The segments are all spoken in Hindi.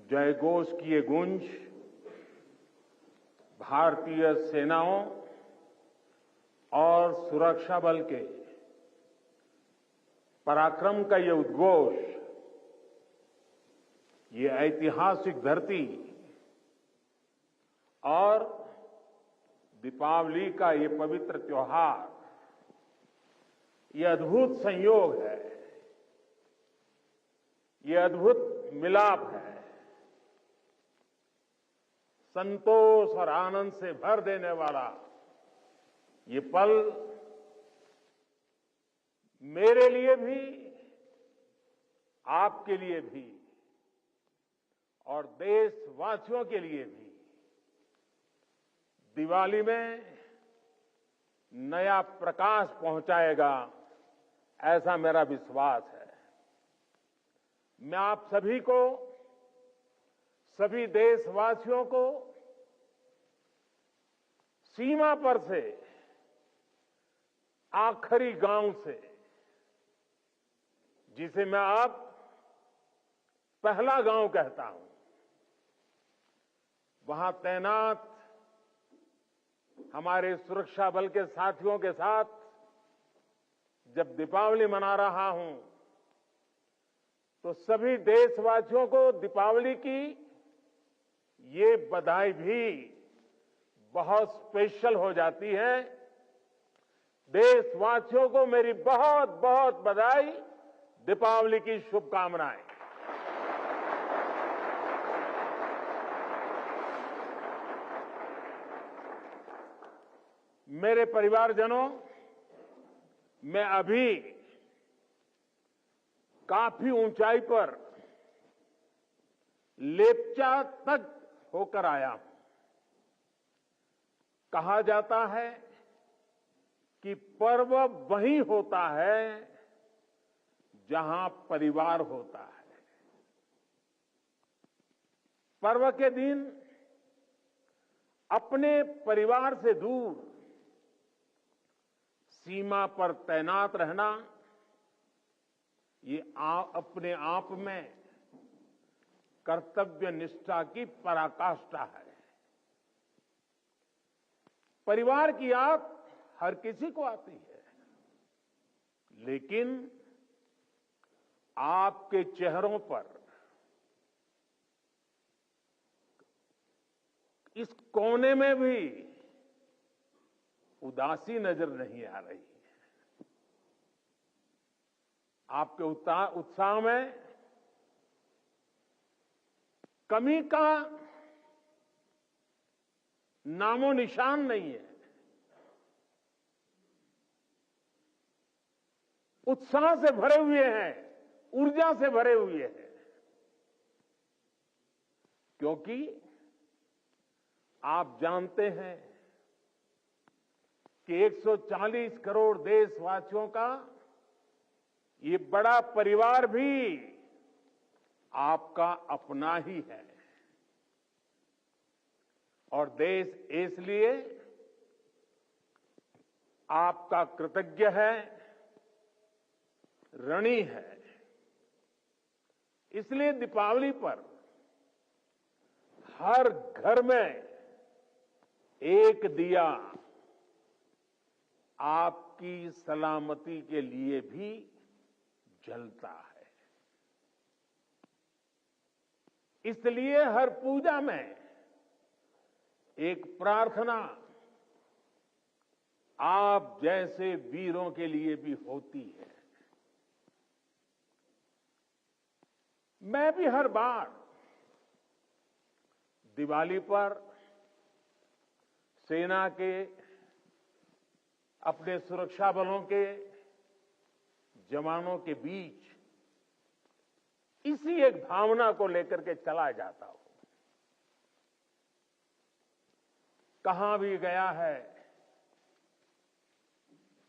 जयघोष की ये गूंज भारतीय सेनाओं और सुरक्षा बल के पराक्रम का ये उद्घोष, ये ऐतिहासिक धरती और दीपावली का ये पवित्र त्योहार, ये अद्भुत संयोग है, ये अद्भुत मिलाप है। संतोष और आनंद से भर देने वाला ये पल मेरे लिए भी, आपके लिए भी और देशवासियों के लिए भी दिवाली में नया प्रकाश पहुंचाएगा, ऐसा मेरा विश्वास है। मैं आप सभी को, सभी देशवासियों को सीमा पर से, आखिरी गांव से, जिसे मैं अब पहला गांव कहता हूं, वहां तैनात हमारे सुरक्षा बल के साथियों के साथ जब दीपावली मना रहा हूं, तो सभी देशवासियों को दीपावली की ये बधाई भी बहुत स्पेशल हो जाती है। देशवासियों को मेरी बहुत बहुत बधाई, दीपावली की शुभकामनाएं। मेरे परिवारजनों, मैं अभी काफी ऊंचाई पर लेप्चा तक होकर आया हूं। कहा जाता है कि पर्व वहीं होता है जहां परिवार होता है। पर्व के दिन अपने परिवार से दूर सीमा पर तैनात रहना, ये अपने आप में कर्तव्य निष्ठा की पराकाष्ठा है। परिवार की याद हर किसी को आती है, लेकिन आपके चेहरों पर इस कोने में भी उदासी नजर नहीं आ रही है। आपके उत्साह में कमी का नामो निशान नहीं है। उत्साह से भरे हुए हैं, ऊर्जा से भरे हुए हैं, क्योंकि आप जानते हैं कि 140 करोड़ देशवासियों का ये बड़ा परिवार भी आपका अपना ही है। और देश इसलिए आपका कृतज्ञ है, ऋणी है। इसलिए दीपावली पर हर घर में एक दिया आपकी सलामती के लिए भी जलता है। इसलिए हर पूजा में एक प्रार्थना आप जैसे वीरों के लिए भी होती है। मैं भी हर बार दिवाली पर सेना के, अपने सुरक्षा बलों के जवानों के बीच इसी एक भावना को लेकर के चला जाता हूं। कहां भी गया है,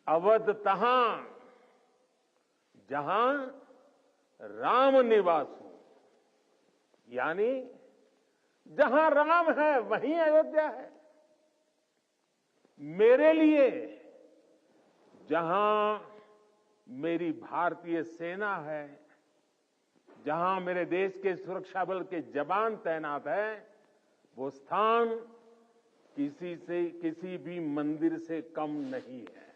अवध तहां जहां राम निवासु, यानी जहां राम है वहीं अयोध्या है। मेरे लिए जहां मेरी भारतीय सेना है, जहां मेरे देश के सुरक्षा बल के जवान तैनात हैं, वो स्थान किसी भी मंदिर से कम नहीं है।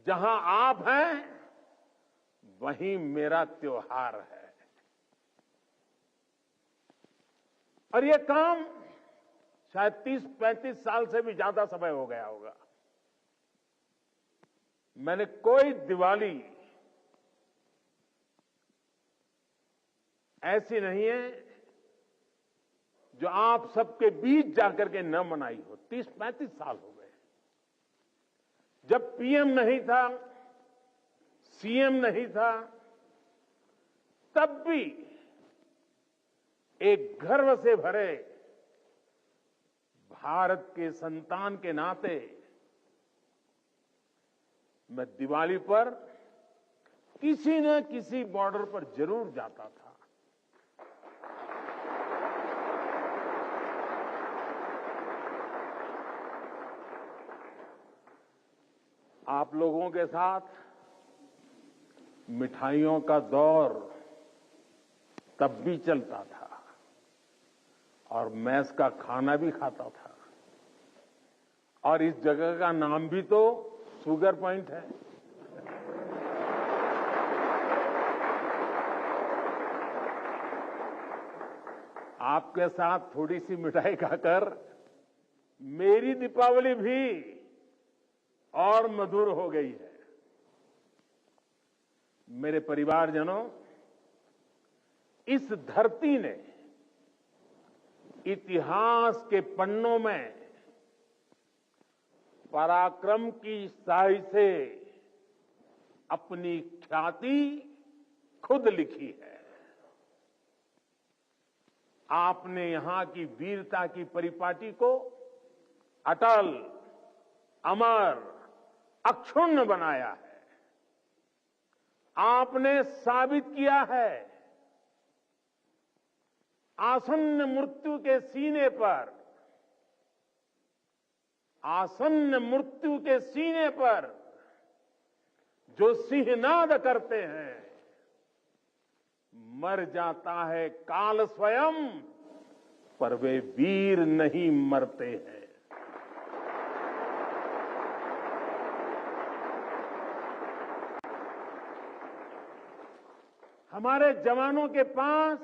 जहां आप हैं, वहीं मेरा त्योहार है। और ये काम शायद 30-35 साल से भी ज्यादा समय हो गया होगा। मैंने कोई दिवाली ऐसी नहीं है जो आप सबके बीच जाकर के न मनाई हो। 30-35 साल हो गए। जब पीएम नहीं था, सीएम नहीं था, तब भी एक गर्व से भरे भारत के संतान के नाते मैं दिवाली पर किसी न किसी बॉर्डर पर जरूर जाता था। आप लोगों के साथ मिठाइयों का दौर तब भी चलता था और मैस का खाना भी खाता था। और इस जगह का नाम भी तो शुगर पॉइंट है। आपके साथ थोड़ी सी मिठाई खाकर मेरी दीपावली भी और मधुर हो गई है। मेरे परिवारजनों, इस धरती ने इतिहास के पन्नों में पराक्रम की स्याही से अपनी ख्याति खुद लिखी है। आपने यहां की वीरता की परिपाटी को अटल, अमर, अक्षुण्ण बनाया है। आपने साबित किया है आसन्न मृत्यु के सीने पर, आसन्न मृत्यु के सीने पर जो सिंहनाद करते हैं, मर जाता है काल स्वयं, पर वे वीर नहीं मरते हैं। हमारे जवानों के पास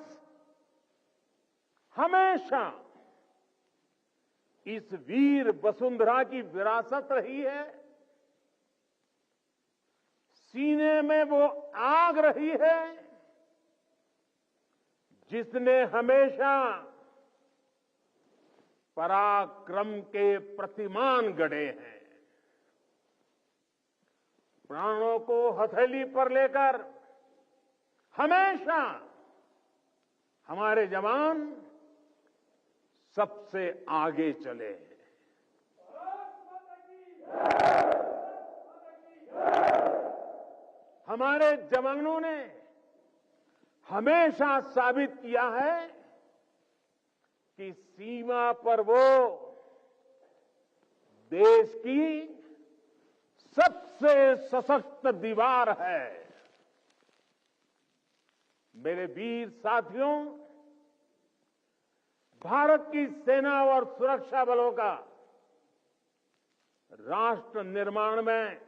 हमेशा इस वीर वसुंधरा की विरासत रही है। सीने में वो आग रही है जिसने हमेशा पराक्रम के प्रतिमान गढ़े हैं। प्राणों को हथेली पर लेकर हमेशा हमारे जवान सबसे आगे चले हैं। हमारे जवानों ने हमेशा साबित किया है कि सीमा पर वो देश की सबसे सशक्त दीवार है। मेरे वीर साथियों, भारत की सेना और सुरक्षा बलों का राष्ट्र निर्माण में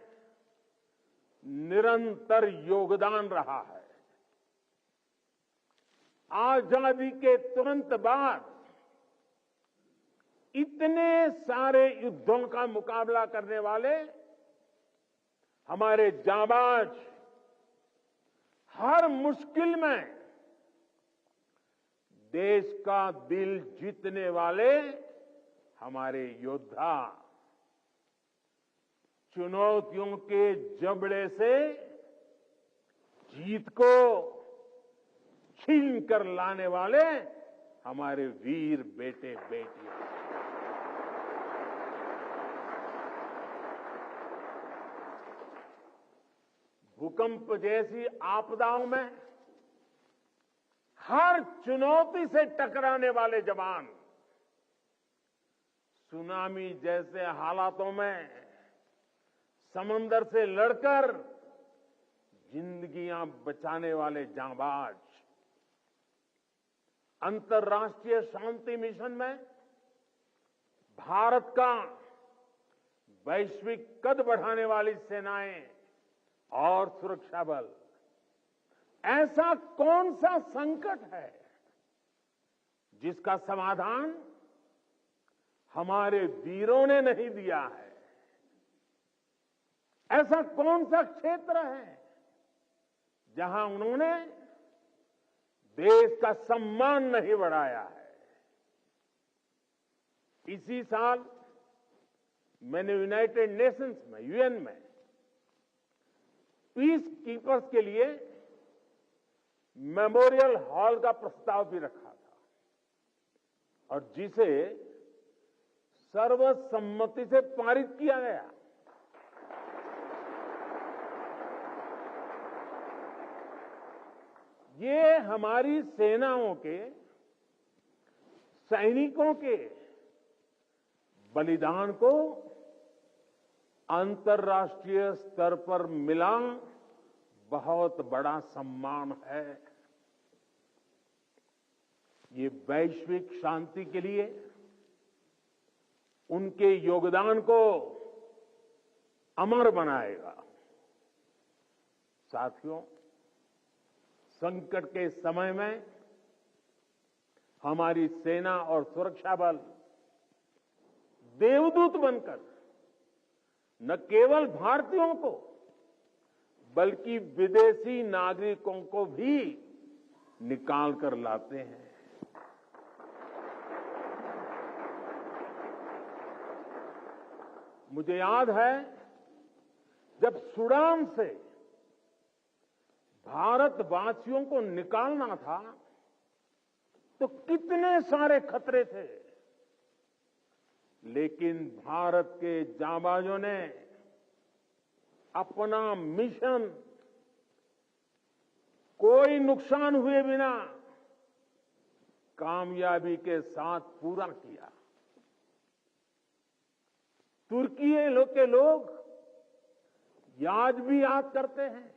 निरंतर योगदान रहा है। आजादी के तुरंत बाद इतने सारे युद्धों का मुकाबला करने वाले हमारे जांबाज, हर मुश्किल में देश का दिल जीतने वाले हमारे योद्धा चुनौतियों के जबड़े से जीत को छीन कर लाने वाले हमारे वीर बेटे बेटियां। भूकंप जैसी आपदाओं में हर चुनौती से टकराने वाले जवान, सुनामी जैसे हालातों में समंदर से लड़कर जिंदगियां बचाने वाले जांबाज अंतर्राष्ट्रीय शांति मिशन में भारत का वैश्विक कद बढ़ाने वाली सेनाएं और सुरक्षा बल, ऐसा कौन सा संकट है जिसका समाधान हमारे वीरों ने नहीं दिया है? ऐसा कौन सा क्षेत्र है जहां उन्होंने देश का सम्मान नहीं बढ़ाया है? इसी साल मैंने यूनाइटेड नेशंस में, यूएन में पीस कीपर्स के लिए मेमोरियल हॉल का प्रस्ताव भी रखा था और जिसे सर्वसम्मति से पारित किया गया। ये हमारी सेनाओं के, सैनिकों के बलिदान को अंतर्राष्ट्रीय स्तर पर मिला बहुत बड़ा सम्मान है। ये वैश्विक शांति के लिए उनके योगदान को अमर बनाएगा। साथियों, संकट के समय में हमारी सेना और सुरक्षा बल देवदूत बनकर न केवल भारतीयों को बल्कि विदेशी नागरिकों को भी निकाल कर लाते हैं। मुझे याद है जब सूडान से भारतवासियों को निकालना था तो कितने सारे खतरे थे, लेकिन भारत के जांबाजों ने अपना मिशन कोई नुकसान हुए बिना कामयाबी के साथ पूरा किया। तुर्की के लोग आज भी याद करते हैं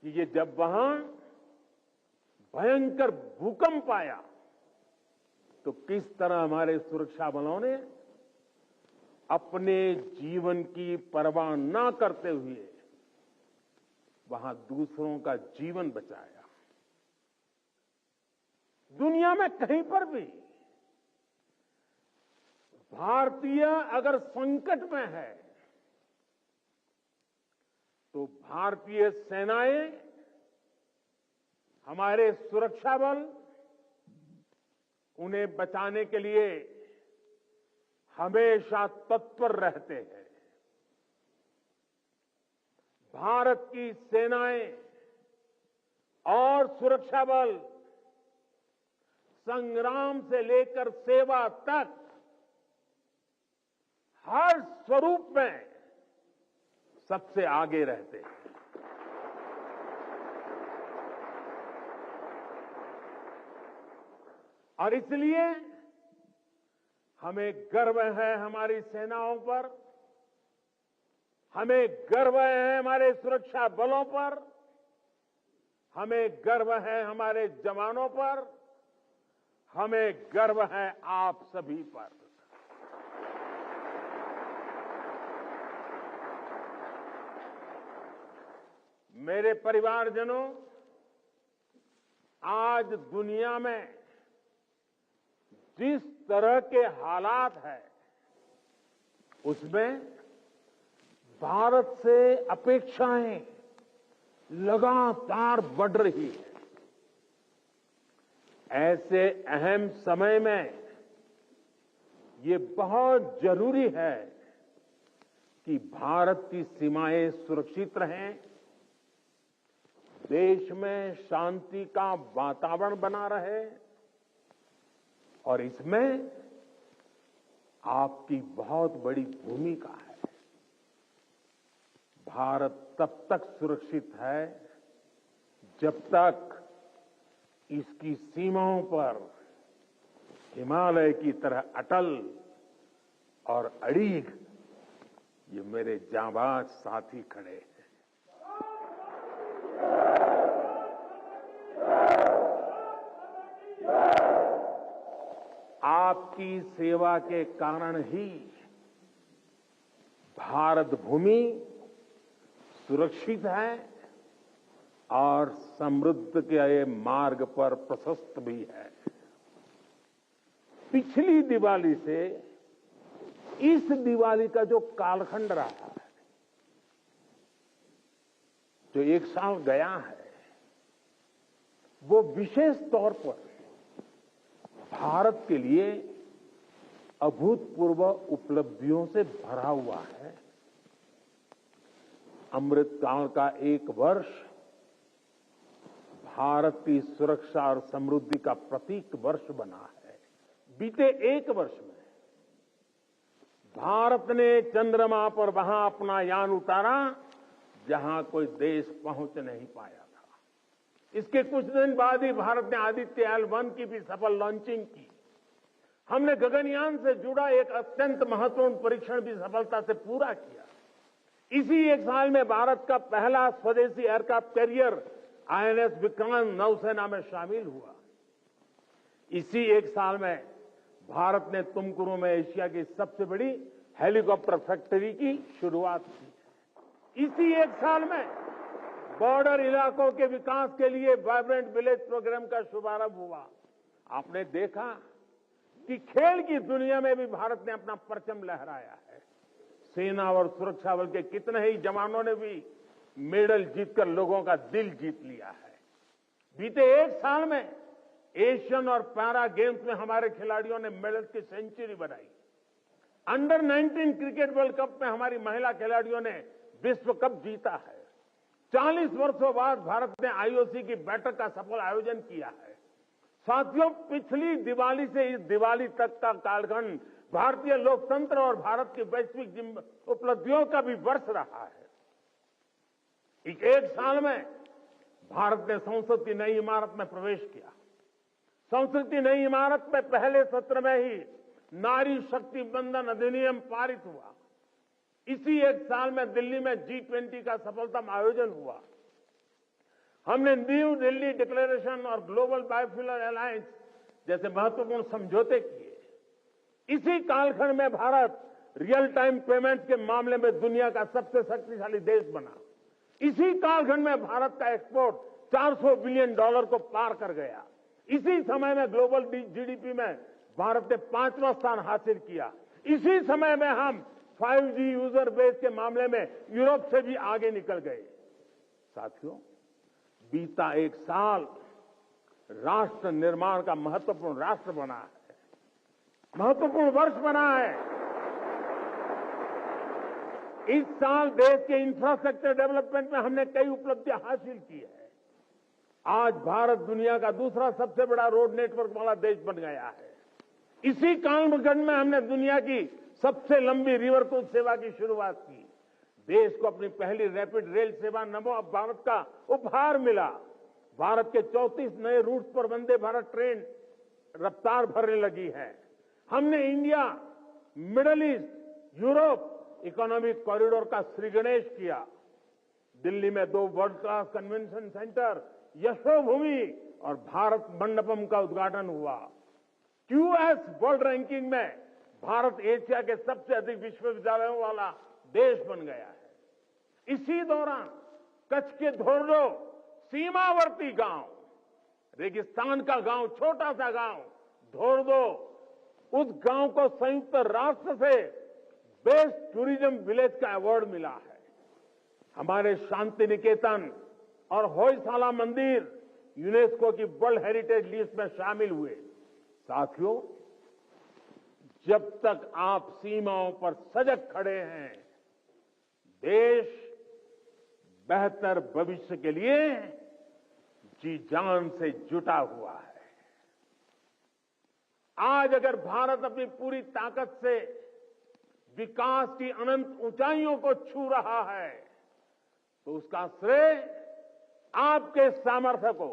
कि ये जब वहां भयंकर भूकंप आया तो किस तरह हमारे सुरक्षा बलों ने अपने जीवन की परवाह न करते हुए वहां दूसरों का जीवन बचाया। दुनिया में कहीं पर भी भारतीय अगर संकट में है तो भारतीय सेनाएं, हमारे सुरक्षा बल उन्हें बचाने के लिए हमेशा तत्पर रहते हैं। भारत की सेनाएं और सुरक्षा बल संग्राम से लेकर सेवा तक हर स्वरूप में सबसे आगे रहते हैं। और इसलिए हमें गर्व है हमारी सेनाओं पर, हमें गर्व है हमारे सुरक्षा बलों पर, हमें गर्व है हमारे जवानों पर, हमें गर्व है आप सभी पर। मेरे परिवारजनों, आज दुनिया में जिस तरह के हालात हैं उसमें भारत से अपेक्षाएं लगातार बढ़ रही है। ऐसे अहम समय में ये बहुत जरूरी है कि भारत की सीमाएं सुरक्षित रहें, देश में शांति का वातावरण बना रहे और इसमें आपकी बहुत बड़ी भूमिका है। भारत तब तक सुरक्षित है जब तक इसकी सीमाओं पर हिमालय की तरह अटल और अड़ीग ये मेरे जांबाज साथी खड़े हैं। आपकी सेवा के कारण ही भारत भूमि सुरक्षित है और समृद्ध के मार्ग पर प्रशस्त भी है। पिछली दिवाली से इस दिवाली का जो कालखंड रहा है, जो एक साल गया है, वो विशेष तौर पर भारत के लिए अभूतपूर्व उपलब्धियों से भरा हुआ है। अमृतकाल का एक वर्ष भारत की सुरक्षा और समृद्धि का प्रतीक वर्ष बना है। बीते एक वर्ष में भारत ने चंद्रमा पर वहां अपना यान उतारा जहां कोई देश पहुंच नहीं पाया था। इसके कुछ दिन बाद ही भारत ने आदित्य L1 की भी सफल लॉन्चिंग की। हमने गगनयान से जुड़ा एक अत्यंत महत्वपूर्ण परीक्षण भी सफलता से पूरा किया। इसी एक साल में भारत का पहला स्वदेशी एयरक्राफ्ट कैरियर INS विक्रांत नौसेना में शामिल हुआ। इसी एक साल में भारत ने तुमकुरू में एशिया की सबसे बड़ी हेलीकॉप्टर फैक्ट्री की शुरुआत की। इसी एक साल में बॉर्डर इलाकों के विकास के लिए वाइब्रेंट विलेज प्रोग्राम का शुभारंभ हुआ। आपने देखा कि खेल की दुनिया में भी भारत ने अपना परचम लहराया है। सेना और सुरक्षा बल के कितने ही जवानों ने भी मेडल जीतकर लोगों का दिल जीत लिया है। बीते एक साल में एशियन और पैरा गेम्स में हमारे खिलाड़ियों ने मेडल की सेंचुरी बनाई। अंडर 19 क्रिकेट वर्ल्ड कप में हमारी महिला खिलाड़ियों ने विश्व कप जीता है। 40 वर्षों बाद भारत ने IOC की बैठक का सफल आयोजन किया है। साथियों, पिछली दिवाली से इस दिवाली तक का कालखंड भारतीय लोकतंत्र और भारत की वैश्विक उपलब्धियों का भी वर्ष रहा है। एक साल में भारत ने संसद की नई इमारत में प्रवेश किया। संसद की नई इमारत में पहले सत्र में ही नारी शक्ति बंधन अधिनियम पारित हुआ। इसी एक साल में दिल्ली में G20 का सफलतम आयोजन हुआ। हमने न्यू दिल्ली डिक्लेरेशन और ग्लोबल बायोफ्यूल अलायंस जैसे महत्वपूर्ण समझौते किए। इसी कालखंड में भारत रियल टाइम पेमेंट्स के मामले में दुनिया का सबसे शक्तिशाली देश बना। इसी कालखंड में भारत का एक्सपोर्ट $400 बिलियन को पार कर गया। इसी समय में ग्लोबल GDP में भारत ने 5वां स्थान हासिल किया। इसी समय में हम 5G यूजर बेस के मामले में यूरोप से भी आगे निकल गए। साथियों, बीता एक साल राष्ट्र निर्माण का महत्वपूर्ण राष्ट्र बना है, महत्वपूर्ण वर्ष बना है। इस साल देश के इंफ्रास्ट्रक्चर डेवलपमेंट में हमने कई उपलब्धियां हासिल की है। आज भारत दुनिया का दूसरा सबसे बड़ा रोड नेटवर्क वाला देश बन गया है। इसी कालखंड में हमने दुनिया की सबसे लंबी रिवर क्रूज सेवा की शुरुआत की। देश को अपनी पहली रैपिड रेल सेवा नमो भारत का उपहार मिला। भारत के 34 नए रूट्स पर वंदे भारत ट्रेन रफ्तार भरने लगी है। हमने India, middle east, Europe economic corridor का श्रीगणेश किया। दिल्ली में 2 world class convention centre, Yashobhoomi और भारत मंडपम का उद्घाटन हुआ। QS वर्ल्ड रैंकिंग में भारत एशिया के सबसे अधिक विश्वविद्यालयों वाला देश बन गया है। इसी दौरान कच्छ के धोर्डो सीमावर्ती गांव, रेगिस्तान का गांव, छोटा सा गांव धोर्डो, उस गांव को संयुक्त राष्ट्र से बेस्ट टूरिज्म विलेज का अवार्ड मिला है। हमारे शांति निकेतन और होयसाला मंदिर यूनेस्को की वर्ल्ड हेरिटेज लिस्ट में शामिल हुए। साथियों, जब तक आप सीमाओं पर सजग खड़े हैं, देश बेहतर भविष्य के लिए जी जान से जुटा हुआ है। आज अगर भारत अपनी पूरी ताकत से विकास की अनंत ऊंचाइयों को छू रहा है, तो उसका श्रेय आपके सामर्थ्य को,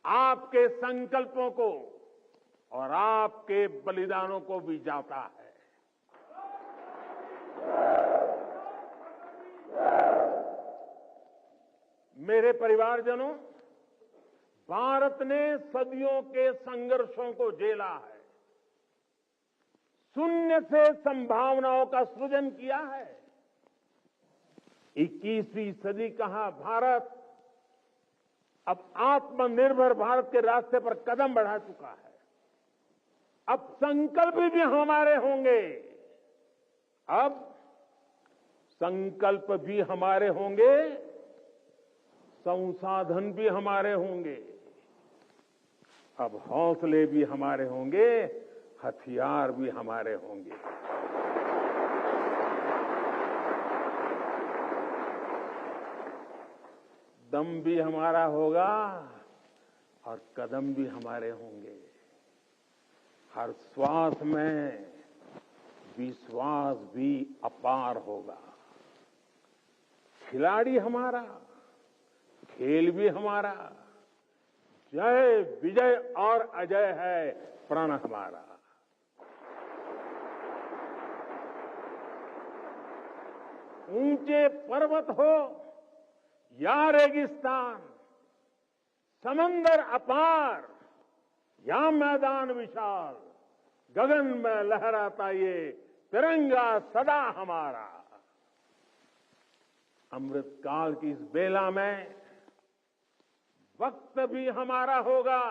आपके संकल्पों को और आपके बलिदानों को भी जाता है। मेरे परिवारजनों, भारत ने सदियों के संघर्षों को झेला है। शून्य से संभावनाओं का सृजन किया है। 21वीं सदी का भारत अब आत्मनिर्भर भारत के रास्ते पर कदम बढ़ा चुका है। अब संकल्प भी हमारे होंगे, अब संकल्प भी हमारे होंगे, संसाधन भी हमारे होंगे, अब हौसले भी हमारे होंगे, हथियार भी हमारे होंगे। दम भी हमारा होगा और कदम भी हमारे होंगे। हर श्वास में विश्वास भी अपार होगा। खिलाड़ी हमारा, खेल भी हमारा, जय विजय और अजय है प्रण हमारा। ऊंचे पर्वत हो या रेगिस्तान, समंदर अपार या मैदान विशाल, गगन में लहराता ये तिरंगा सदा हमारा। अमृतकाल की इस बेला में वक्त भी हमारा होगा।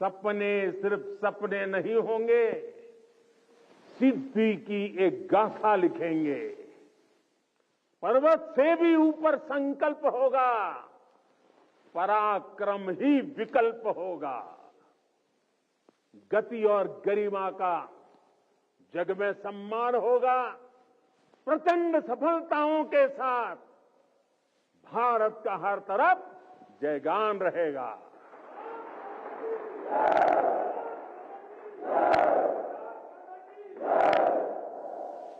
सपने सिर्फ सपने नहीं होंगे, सिद्धि की एक गाथा लिखेंगे। पर्वत से भी ऊपर संकल्प होगा, पराक्रम ही विकल्प होगा। गति और गरिमा का जग में सम्मान होगा। प्रचंड सफलताओं के साथ भारत का हर तरफ जयगान रहेगा।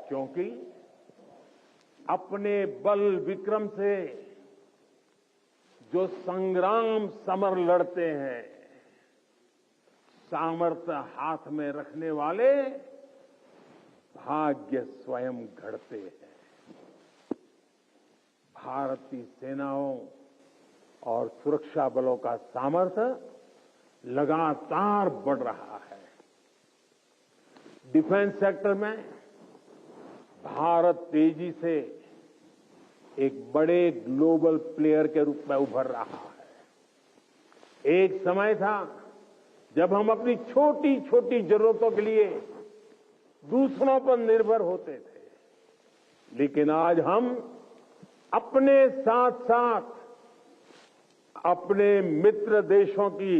क्योंकि अपने बल विक्रम से जो संग्राम समर लड़ते हैं, सामर्थ्य हाथ में रखने वाले भाग्य स्वयं घड़ते हैं। भारत की सेनाओं और सुरक्षा बलों का सामर्थ्य लगातार बढ़ रहा है। डिफेंस सेक्टर में भारत तेजी से एक बड़े ग्लोबल प्लेयर के रूप में उभर रहा है। एक समय था जब हम अपनी छोटी छोटी जरूरतों के लिए दूसरों पर निर्भर होते थे, लेकिन आज हम अपने साथ साथ अपने मित्र देशों की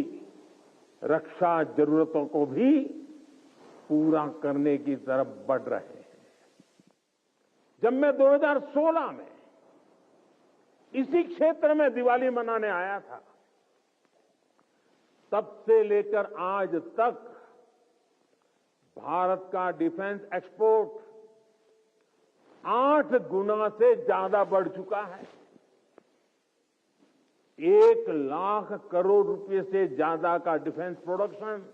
रक्षा जरूरतों को भी पूरा करने की तरफ बढ़ रहे हैं। जब मैं 2016 में इसी क्षेत्र में दिवाली मनाने आया था, तब से लेकर आज तक भारत का डिफेंस एक्सपोर्ट 8 गुना से ज्यादा बढ़ चुका है। 1 लाख करोड़ रुपए से ज्यादा का डिफेंस प्रोडक्शन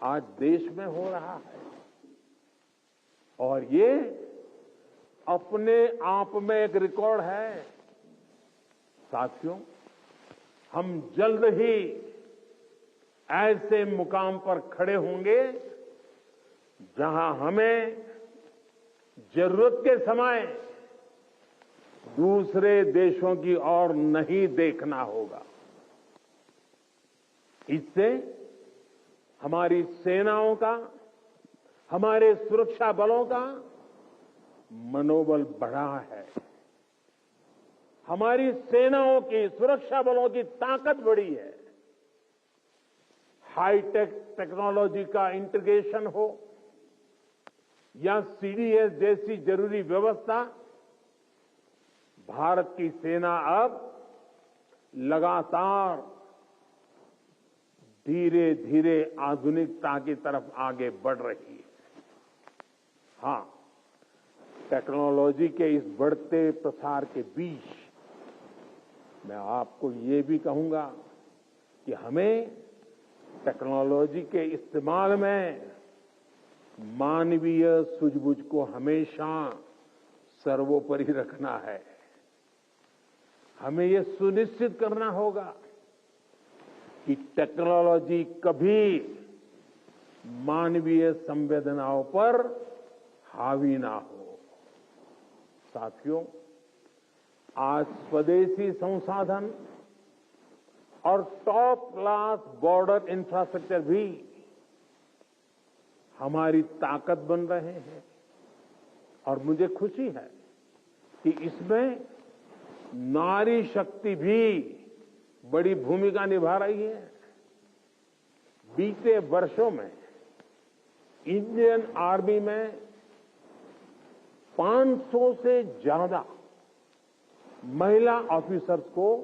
आज देश में हो रहा है। और ये अपने आप में एक रिकॉर्ड है। साथियों, हम जल्द ही ऐसे मुकाम पर खड़े होंगे जहां हमें जरूरत के समय दूसरे देशों की ओर नहीं देखना होगा। इससे हमारी सेनाओं का, हमारे सुरक्षा बलों का मनोबल बढ़ा है। हमारी सेनाओं की, सुरक्षा बलों की ताकत बढ़ी है। हाईटेक टेक्नोलॉजी का इंटीग्रेशन हो या सीडीएस जैसी जरूरी व्यवस्था, भारत की सेना अब लगातार धीरे धीरे आधुनिकता की तरफ आगे बढ़ रही है। हां, टेक्नोलॉजी के इस बढ़ते प्रसार के बीच मैं आपको ये भी कहूंगा कि हमें टेक्नोलॉजी के इस्तेमाल में मानवीय सूझबूझ को हमेशा सर्वोपरि रखना है। हमें यह सुनिश्चित करना होगा कि टेक्नोलॉजी कभी मानवीय संवेदनाओं पर हावी ना हो। साथियों, आज स्वदेशी संसाधन और टॉप क्लास बॉर्डर इंफ्रास्ट्रक्चर भी हमारी ताकत बन रहे हैं और मुझे खुशी है कि इसमें नारी शक्ति भी बड़ी भूमिका निभा रही है। बीते वर्षों में इंडियन आर्मी में 500 से ज्यादा महिला ऑफिसर्स को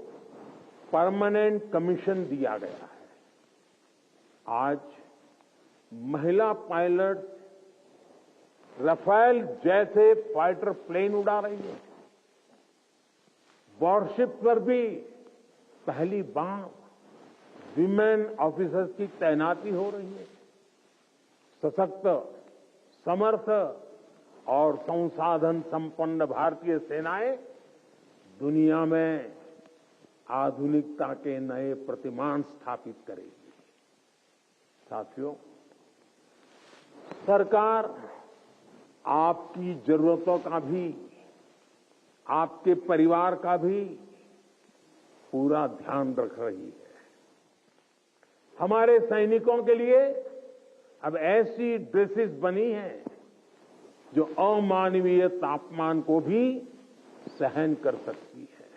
परमानेंट कमीशन दिया गया है। आज महिला पायलट राफेल जैसे फाइटर प्लेन उड़ा रही है। वॉरशिप पर भी पहली बार विमेन ऑफिसर्स की तैनाती हो रही है। सशक्त, समर्थ और संसाधन संपन्न भारतीय सेनाएं दुनिया में आधुनिकता के नए प्रतिमान स्थापित करेगी। साथियों, सरकार आपकी जरूरतों का भी, आपके परिवार का भी पूरा ध्यान रख रही है। हमारे सैनिकों के लिए अब ऐसी ड्रेसेस बनी हैं जो अमानवीय तापमान को भी सहन कर सकती है।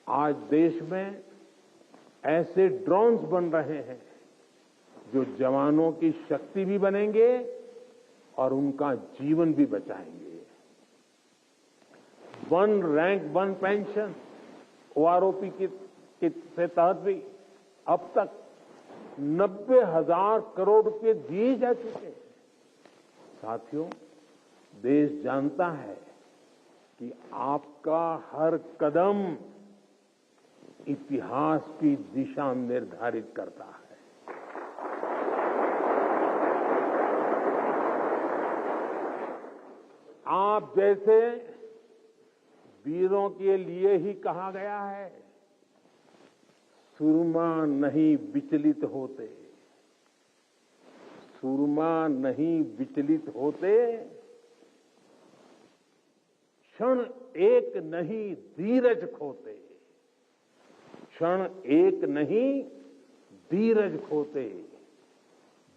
आज देश में ऐसे ड्रोन्स बन रहे हैं जो जवानों की शक्ति भी बनेंगे और उनका जीवन भी बचाएंगे। One rank one pension OROP के तहत भी अब तक 90,000 करोड़ रुपए दिए जा चुके हैं। साथियों, देश जानता है कि आपका हर कदम इतिहास की दिशा निर्धारित करता है। आप जैसे वीरों के लिए ही कहा गया है, सूरमा नहीं विचलित होते, सूरमा नहीं विचलित होते, क्षण एक नहीं धीरज खोते, क्षण एक नहीं धीरज खोते,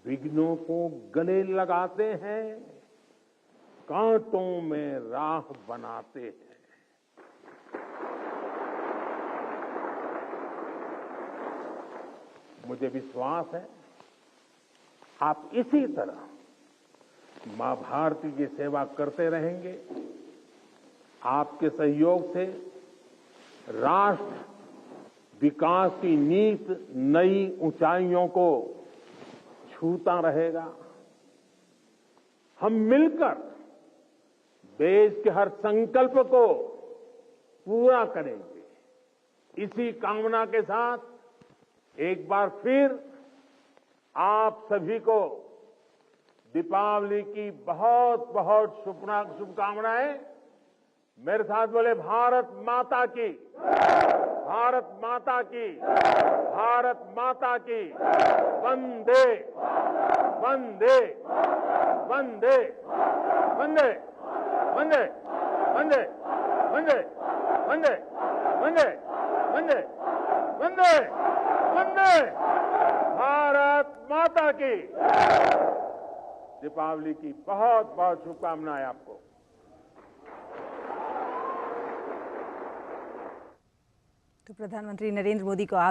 विघ्नों को गले लगाते हैं, कांटों में राह बनाते हैं। मुझे विश्वास है आप इसी तरह मां भारती की सेवा करते रहेंगे। आपके सहयोग से राष्ट्र विकास की नीत नई ऊंचाइयों को छूता रहेगा। हम मिलकर देश के हर संकल्प को पूरा करेंगे। इसी कामना के साथ एक बार फिर आप सभी को दीपावली की बहुत बहुत शुभकामनाएं। मेरे साथ बोले भारत माता की, भारत माता की, भारत माता की। वंदे वंदे वंदे वंदे वंदे वंदे वंदे वंदे वंदे वंदे वंदे वंदे भारत माता की। दीपावली की बहुत बहुत शुभकामनाएं आपको। तो प्रधानमंत्री नरेंद्र मोदी को